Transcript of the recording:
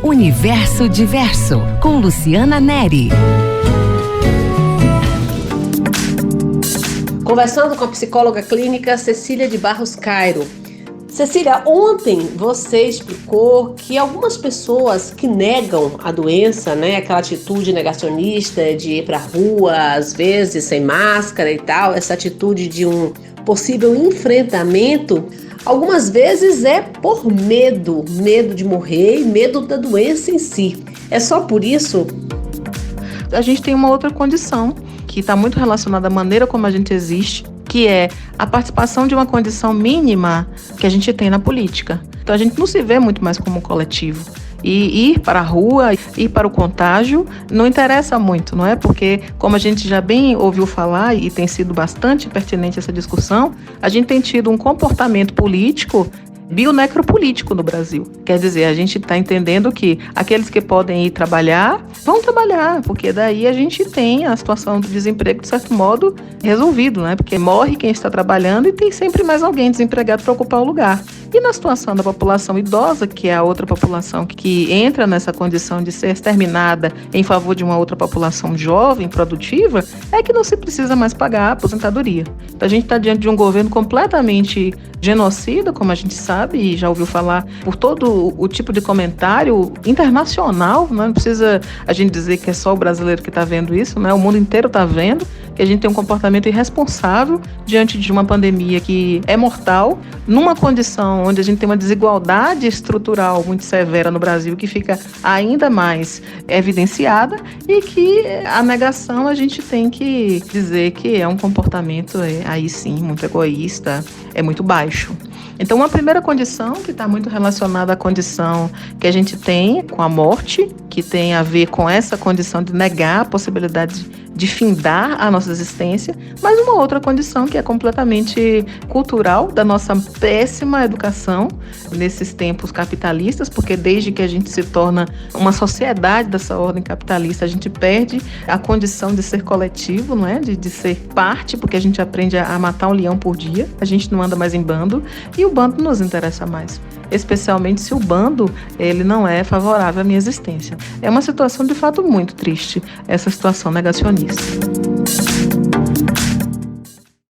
Universo Diverso, com Luciana Neri. Conversando com a psicóloga clínica Cecília de Barros Cairo. Cecília, ontem você explicou que algumas pessoas que negam a doença, né, aquela atitude negacionista de ir para a rua, às vezes sem máscara e tal, essa atitude de um possível enfrentamento, algumas vezes é por medo de morrer e medo da doença em si. É só por isso? A gente tem uma outra condição que está muito relacionada à maneira como a gente existe, que é a participação de uma condição mínima que a gente tem na política. Então a gente não se vê muito mais como um coletivo. E ir para a rua, ir para o contágio, não interessa muito, não é? Porque, como a gente já bem ouviu falar, e tem sido bastante pertinente essa discussão, a gente tem tido um comportamento político bionecropolítico no Brasil. Quer dizer, a gente está entendendo que aqueles que podem ir trabalhar, vão trabalhar, porque daí a gente tem a situação do desemprego, de certo modo, resolvido, né? Porque morre quem está trabalhando e tem sempre mais alguém desempregado para ocupar o lugar. E na situação da população idosa, que é a outra população que entra nessa condição de ser exterminada em favor de uma outra população jovem, produtiva, é que não se precisa mais pagar a aposentadoria. Então a gente está diante de um governo completamente genocida, como a gente sabe e já ouviu falar por todo o tipo de comentário internacional, né? Não precisa a gente dizer que é só o brasileiro que está vendo isso, né? O mundo inteiro está vendo que a gente tem um comportamento irresponsável diante de uma pandemia que é mortal, numa condição onde a gente tem uma desigualdade estrutural muito severa no Brasil, que fica ainda mais evidenciada, e que a negação a gente tem que dizer que é um comportamento, aí sim, muito egoísta, é muito baixo. Então, uma primeira condição que está muito relacionada à condição que a gente tem com a morte, que tem a ver com essa condição de negar a possibilidade de findar a nossa existência, mas uma outra condição que é completamente cultural, da nossa péssima educação nesses tempos capitalistas, porque desde que a gente se torna uma sociedade dessa ordem capitalista, a gente perde a condição de ser coletivo, não é? De ser parte, porque a gente aprende a matar um leão por dia, a gente não anda mais em bando, e o bando nos interessa mais, especialmente se o bando ele não é favorável à minha existência. É uma situação de fato muito triste, essa situação negacionista.